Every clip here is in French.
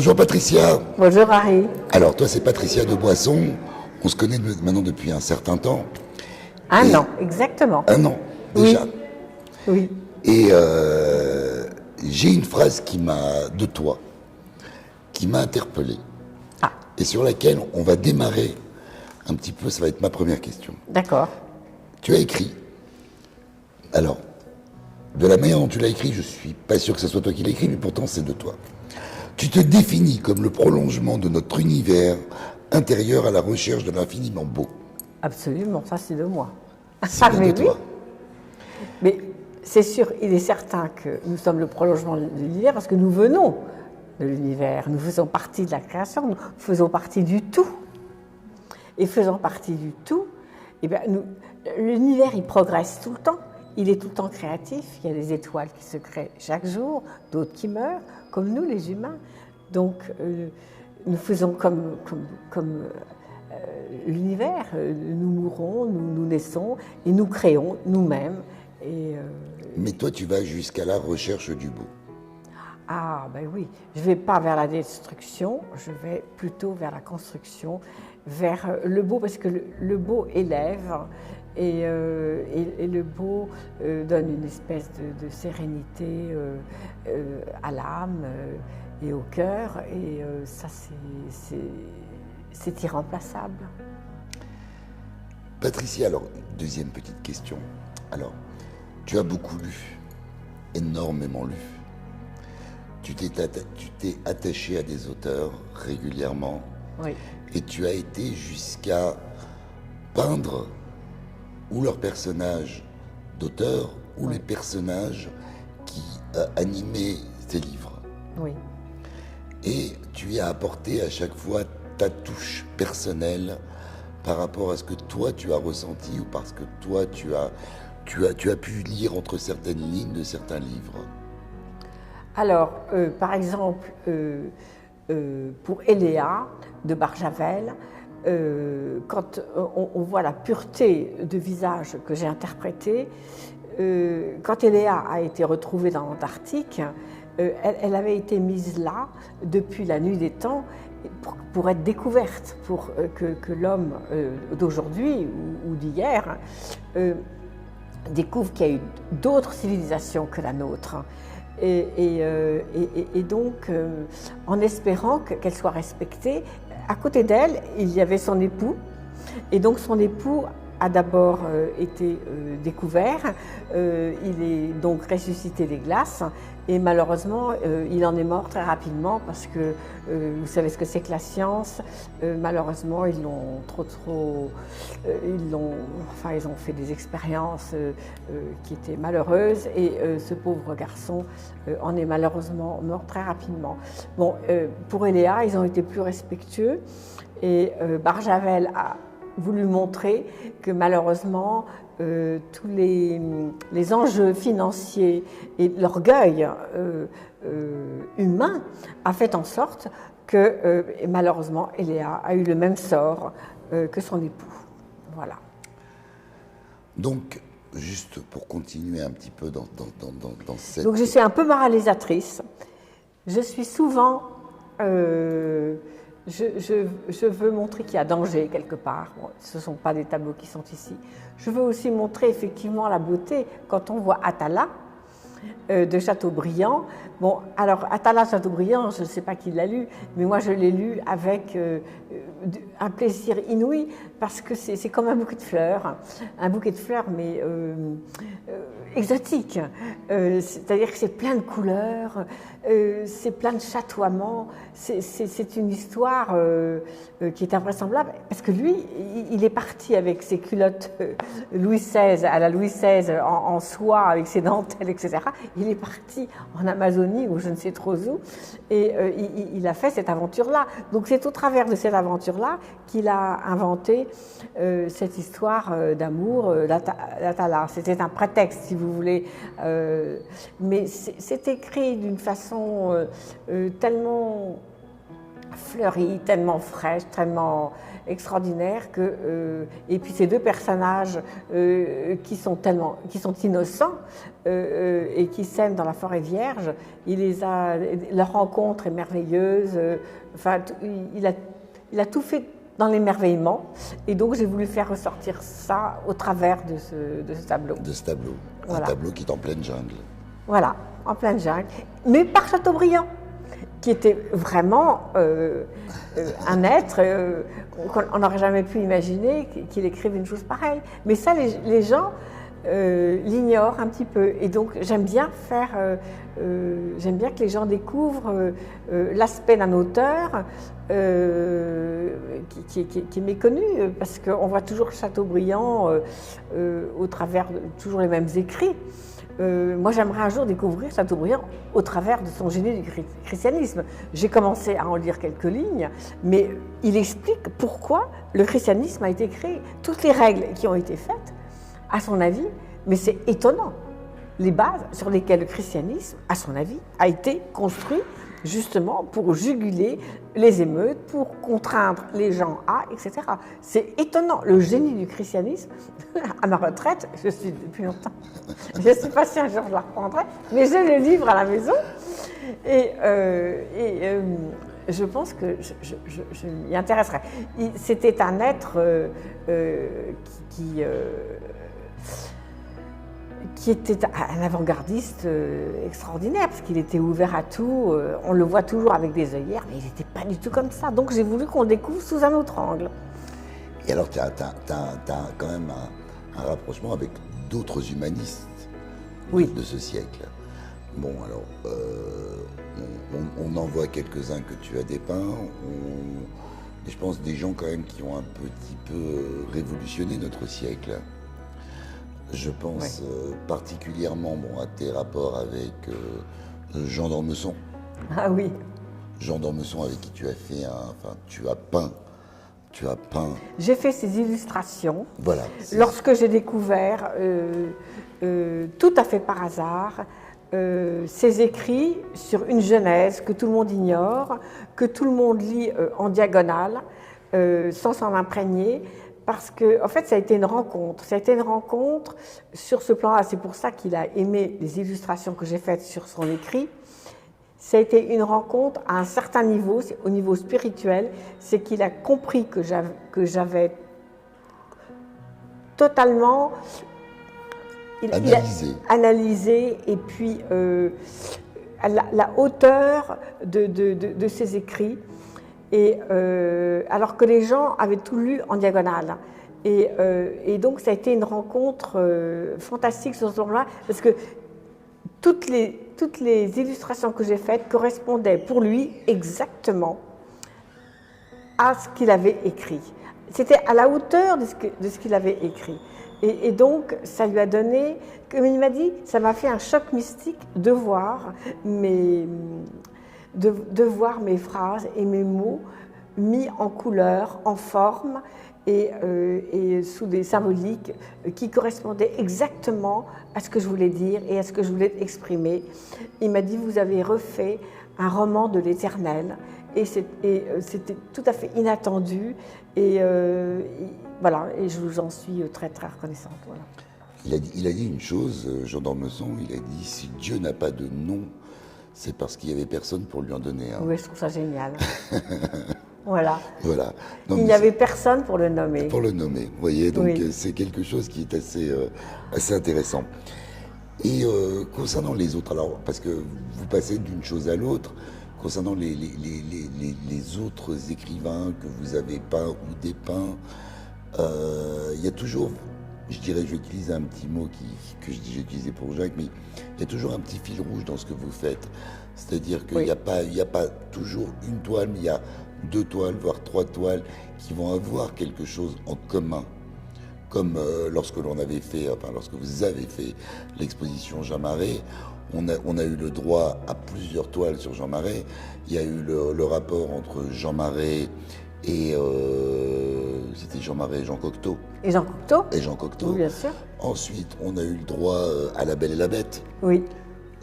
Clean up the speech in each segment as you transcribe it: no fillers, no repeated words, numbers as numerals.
Bonjour Patricia. Bonjour Harry. Alors toi c'est Patricia de Boisson, on se connaît maintenant depuis un certain temps. Un an, exactement. Un an déjà. Oui. Et j'ai une phrase de toi qui m'a interpellé et sur laquelle on va démarrer un petit peu, ça va être ma première question. D'accord. Tu as écrit, alors, de la manière dont tu l'as écrit, je suis pas sûr que ce soit toi qui l'as écrit, mais pourtant c'est de toi. Tu te définis comme le prolongement de notre univers intérieur à la recherche de l'infiniment beau. Absolument, ça c'est de moi. C'est bien de toi. Mais c'est sûr, il est certain que nous sommes le prolongement de l'univers parce que nous venons de l'univers, nous faisons partie de la création, nous faisons partie du tout. Et faisant partie du tout, eh bien, l'univers il progresse tout le temps, il est tout le temps créatif, il y a des étoiles qui se créent chaque jour, d'autres qui meurent, comme nous les humains. Donc nous faisons comme l'univers, nous mourons, nous naissons et nous créons nous-mêmes. Mais toi tu vas jusqu'à la recherche du beau. Ah ben oui, je ne vais pas vers la destruction, je vais plutôt vers la construction, vers le beau, parce que le beau élève et le beau donne une espèce de sérénité à l'âme et au cœur, et ça c'est irremplaçable. Patricia, alors, deuxième petite question. Alors, tu as beaucoup lu, énormément lu. Tu t'es attaché à des auteurs régulièrement. Oui. Et tu as été jusqu'à peindre ou leurs personnages d'auteurs ou les personnages qui animaient tes livres. Oui. Et tu y as apporté à chaque fois ta touche personnelle par rapport à ce que toi tu as ressenti ou parce que toi tu as pu lire entre certaines lignes de certains livres. Alors, par exemple, pour Eléa de Barjavel, quand on voit la pureté de visage que j'ai interprétée, quand Eléa a été retrouvée dans l'Antarctique, elle avait été mise là depuis la nuit des temps pour être découverte, pour que l'homme d'aujourd'hui ou d'hier découvre qu'il y a eu d'autres civilisations que la nôtre. Et donc, en espérant qu'elle soit respectée, à côté d'elle, il y avait son époux. Et donc, son époux a d'abord été découvert. Il est donc ressuscité des glaces. Et malheureusement, il en est mort très rapidement parce que vous savez ce que c'est que la science. Malheureusement, ils ont fait des expériences qui étaient malheureuses et ce pauvre garçon en est malheureusement mort très rapidement. Bon, pour Eléa, ils ont été plus respectueux et Barjavel a voulu montrer que malheureusement tous les enjeux financiers et l'orgueil humain a fait en sorte que malheureusement Eléa a eu le même sort que son époux. Voilà. Donc, juste pour continuer un petit peu dans cette... Donc je suis un peu moralisatrice. Je suis souvent... Je veux montrer qu'il y a danger quelque part. Bon, ce ne sont pas des tableaux qui sont ici. Je veux aussi montrer effectivement la beauté. Quand on voit Atala de Chateaubriand, bon, alors Atala Chateaubriand, je ne sais pas qui l'a lu, mais moi je l'ai lu avec un plaisir inouï parce que c'est comme un bouquet de fleurs mais exotique. C'est-à-dire que c'est plein de couleurs, c'est plein de chatoiements, c'est une histoire qui est invraisemblable parce que lui, il est parti avec ses culottes Louis XVI, à la Louis XVI en soie avec ses dentelles, etc. Il est parti en Amazonie ou je ne sais trop où et il a fait cette aventure-là. Donc c'est au travers de cette aventure-là qu'il a inventé cette histoire d'amour, l'Atala. C'était un prétexte, si vous voulez, mais c'est écrit d'une façon tellement fleurie, tellement fraîche, tellement extraordinaire que et puis ces deux personnages qui sont innocents et qui s'aiment dans la forêt vierge, leur rencontre est merveilleuse. Il a tout fait dans l'émerveillement, et donc j'ai voulu faire ressortir ça au travers de ce tableau. De ce tableau, voilà. Un tableau qui est en pleine jungle. Voilà, en pleine jungle, mais par Chateaubriand, qui était vraiment un être qu'on n'aurait jamais pu imaginer qu'il écrive une chose pareille. Mais ça, les gens l'ignorent un petit peu. Et donc, j'aime bien que les gens découvrent l'aspect d'un auteur qui est méconnu, parce qu'on voit toujours Chateaubriand au travers de toujours les mêmes écrits. Moi, j'aimerais un jour découvrir Chateaubriand au travers de son génie du christianisme. J'ai commencé à en lire quelques lignes, mais il explique pourquoi le christianisme a été créé. Toutes les règles qui ont été faites, à son avis, mais c'est étonnant. Les bases sur lesquelles le christianisme, à son avis, a été construit justement pour juguler les émeutes, pour contraindre les gens à, etc. C'est étonnant. Le génie du christianisme, à ma retraite, je suis depuis longtemps, je ne sais pas si un jour je la reprendrai, mais j'ai le livre à la maison et je pense que je m'y intéresserai. C'était un être qui était un avant-gardiste extraordinaire, parce qu'il était ouvert à tout. On le voit toujours avec des œillères, mais il n'était pas du tout comme ça. Donc j'ai voulu qu'on le découvre sous un autre angle. Et alors, tu as quand même un rapprochement avec d'autres humanistes de ce siècle. Bon, alors, on en voit quelques-uns que tu as dépeints. Je pense des gens quand même qui ont un petit peu révolutionné notre siècle. Je pense particulièrement à tes rapports avec Jean d'Ormesson. Ah oui. Jean d'Ormesson, avec qui tu as fait tu as peint. J'ai fait ces illustrations. Voilà. Lorsque j'ai découvert, tout à fait par hasard, ces écrits sur une Genèse que tout le monde ignore, que tout le monde lit en diagonale, sans s'en imprégner. Parce que, en fait, ça a été une rencontre. Ça a été une rencontre sur ce plan-là. C'est pour ça qu'il a aimé les illustrations que j'ai faites sur son écrit. Ça a été une rencontre à un certain niveau, au niveau spirituel. C'est qu'il a compris que j'avais totalement analysé et puis la hauteur de ses écrits. Et alors que les gens avaient tout lu en diagonale. Et donc ça a été une rencontre fantastique sur ce moment-là, parce que toutes les illustrations que j'ai faites correspondaient pour lui exactement à ce qu'il avait écrit. C'était à la hauteur de ce qu'il avait écrit. Et donc ça lui a donné, comme il m'a dit, ça m'a fait un choc mystique de voir mes phrases et mes mots mis en couleur, en forme et sous des symboliques qui correspondaient exactement à ce que je voulais dire et à ce que je voulais exprimer. Il m'a dit, vous avez refait un roman de l'Éternel, et c'était tout à fait inattendu, et voilà, et j'en suis très très reconnaissante. Voilà. Il a dit une chose, Jean d'Ormesson, il a dit, si Dieu n'a pas de nom, c'est parce qu'il n'y avait personne pour lui en donner un. Oui, je trouve ça génial. Voilà. Non, il n'y avait personne pour le nommer. Pour le nommer, vous voyez, donc c'est quelque chose qui est assez intéressant. Et concernant les autres, alors, parce que vous passez d'une chose à l'autre, concernant les autres écrivains que vous avez peints ou dépeints, il y a toujours, je dirais, je vais utiliser un petit mot que j'ai utilisé pour Jacques, mais il y a toujours un petit fil rouge dans ce que vous faites. C'est-à-dire qu'il n'y a pas toujours une toile, mais il y a 2 toiles, voire 3 toiles qui vont avoir quelque chose en commun. Comme lorsque vous avez fait l'exposition Jean Marais, on a eu le droit à plusieurs toiles sur Jean Marais. Il y a eu le rapport entre Jean Marais et c'était Jean Marais et Jean Cocteau. Et Jean Cocteau. Et Jean Cocteau. Oui, bien sûr. Ensuite, on a eu le droit à La Belle et la Bête. Oui.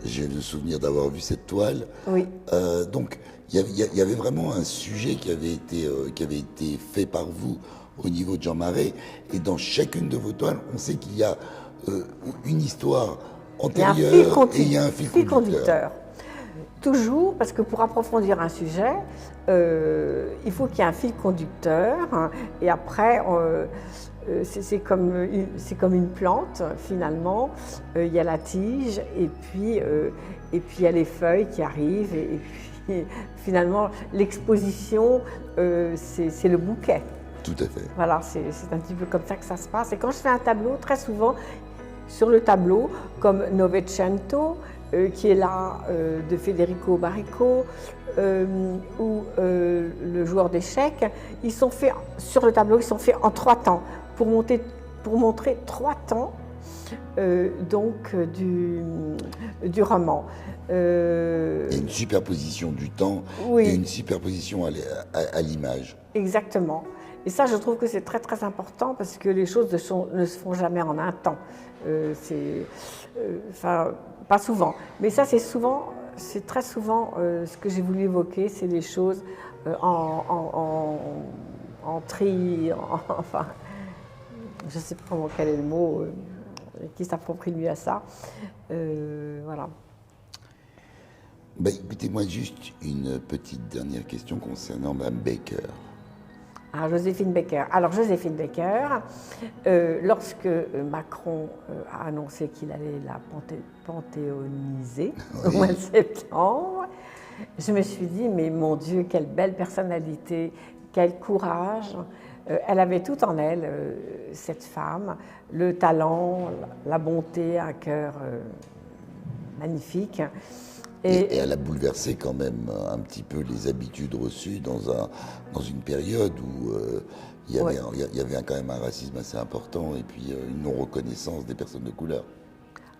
J'ai le souvenir d'avoir vu cette toile. Oui. Donc, il y avait vraiment un sujet qui avait été fait par vous au niveau de Jean Marais. Et dans chacune de vos toiles, on sait qu'il y a une histoire antérieure et il y a un fil conducteur. Toujours, parce que pour approfondir un sujet, il faut qu'il y ait un fil conducteur. Hein, et après, c'est comme une plante, finalement. Il y a la tige, et puis il y a les feuilles qui arrivent. Et puis, finalement, l'exposition, c'est le bouquet. Tout à fait. Voilà, c'est un petit peu comme ça que ça se passe. Et quand je fais un tableau, très souvent, sur le tableau, comme Novecento, qui est là, de Federico Baricco, ou le joueur d'échecs, ils sont faits, sur le tableau, ils sont faits en 3 temps, pour montrer 3 temps du roman. Il y a une superposition du temps et une superposition à l'image. Exactement. Et ça, je trouve que c'est très très important parce que les choses ne se font jamais en un temps. Pas souvent. Mais ça, c'est très souvent ce que j'ai voulu évoquer, c'est les choses enfin, je ne sais pas quel est le mot qui s'approprie lui à ça. Voilà. Ben, écoutez-moi juste une petite dernière question concernant Mme Baker. Joséphine Baker. Alors, Joséphine Baker, lorsque Macron a annoncé qu'il allait la panthéoniser au mois de septembre, je me suis dit, mais mon Dieu, quelle belle personnalité, quel courage. Elle avait tout en elle, cette femme, le talent, la bonté, un cœur magnifique. Et elle a bouleversé quand même un petit peu les habitudes reçues dans une période où il y avait quand même un racisme assez important et puis une non-reconnaissance des personnes de couleur.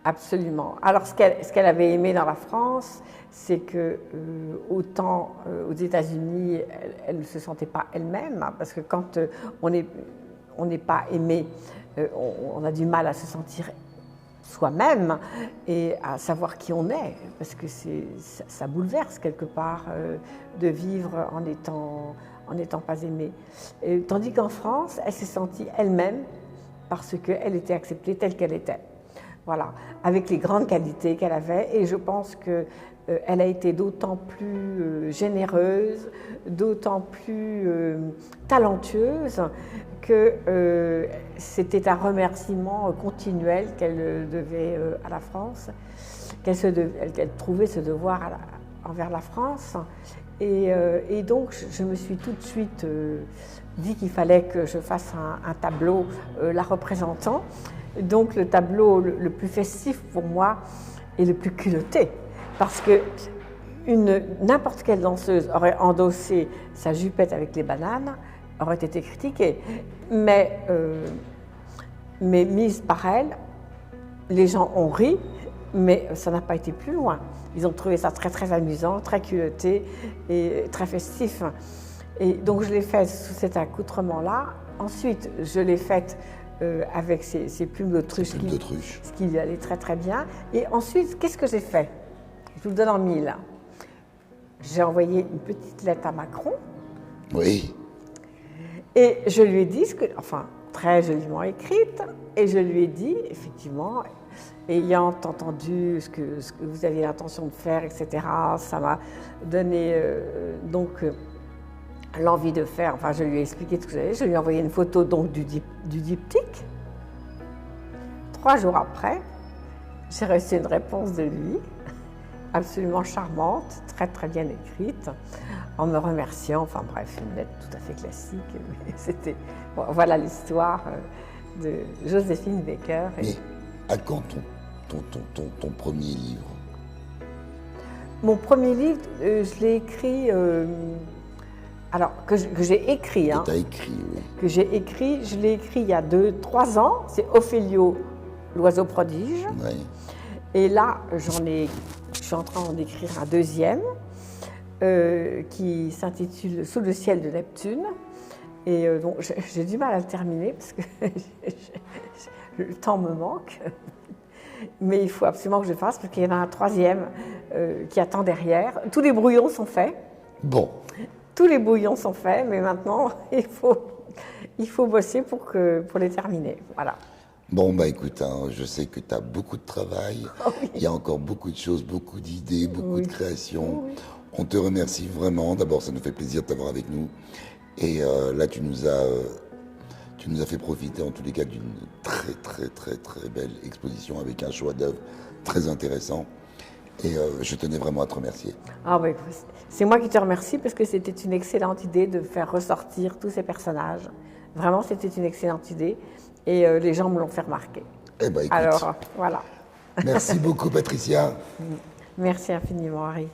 Absolument. Alors ce qu'elle avait aimé dans la France, c'est que autant aux États-Unis, elle ne se sentait pas elle-même, hein, parce que quand on n'est pas aimé, on a du mal à se sentir soi-même et à savoir qui on est, parce que ça bouleverse quelque part de vivre en n'étant pas aimée. Et, tandis qu'en France, elle s'est sentie elle-même parce qu'elle était acceptée telle qu'elle était. Voilà, avec les grandes qualités qu'elle avait, et je pense qu'elle a été d'autant plus généreuse, d'autant plus talentueuse que c'était un remerciement continuel qu'elle devait à la France, qu'elle trouvait ce devoir envers la France. Et donc, je me suis tout de suite dit qu'il fallait que je fasse un tableau la représentant. Donc, le tableau le plus festif pour moi est le plus culotté, parce que n'importe quelle danseuse aurait endossé sa jupette avec les bananes, aurait été critiquée. Mais mise par elle, les gens ont ri, mais ça n'a pas été plus loin. Ils ont trouvé ça très très amusant, très culotté et très festif. Et donc je l'ai faite sous cet accoutrement-là. Ensuite, je l'ai faite avec ces plumes d'autruche, ce qui lui allait très très bien. Et ensuite, qu'est-ce que j'ai fait? Je vous le donne en 1000. J'ai envoyé une petite lettre à Macron. Oui. Et je lui ai dit, très joliment écrite, et je lui ai dit, effectivement, ayant entendu ce que vous aviez l'intention de faire, etc., ça m'a donné l'envie de faire, je lui ai expliqué tout ce que j'avais, je lui ai envoyé une photo donc du diptyque. 3 jours après, j'ai reçu une réponse de lui, absolument charmante, très très bien écrite, en me remerciant, une lettre tout à fait classique, mais c'était, voilà l'histoire de Joséphine Baker. Mais à quand ton premier livre? Mon premier livre, je l'ai écrit, que j'ai écrit. Que tu as écrit, oui. Que j'ai écrit, je l'ai écrit il y a 2-3 ans, c'est Ophélio, l'oiseau prodige. Oui. Et là, je suis en train d'écrire un deuxième qui s'intitule Sous le ciel de Neptune. Et donc, j'ai du mal à le terminer parce que le temps me manque. mais il faut absolument que je le fasse parce qu'il y en a un troisième qui attend derrière. Tous les brouillons sont faits. Bon, Tous les brouillons sont faits, mais maintenant, il faut bosser pour les terminer. Voilà. bon, bah écoute, hein, je sais que tu as beaucoup de travail, il y a encore beaucoup de choses, beaucoup d'idées, beaucoup de créations. On te remercie vraiment. D'abord, ça nous fait plaisir de t'avoir avec nous. Et là, tu nous as fait profiter en tous les cas d'une très très très très belle exposition avec un choix d'œuvres très intéressant. Et je tenais vraiment à te remercier. Ah bah, c'est moi qui te remercie parce que c'était une excellente idée de faire ressortir tous ces personnages. Vraiment, c'était une excellente idée et les gens me l'ont fait remarquer. Eh ben écoute, Alors, voilà. merci beaucoup Patricia. Merci infiniment, Harry.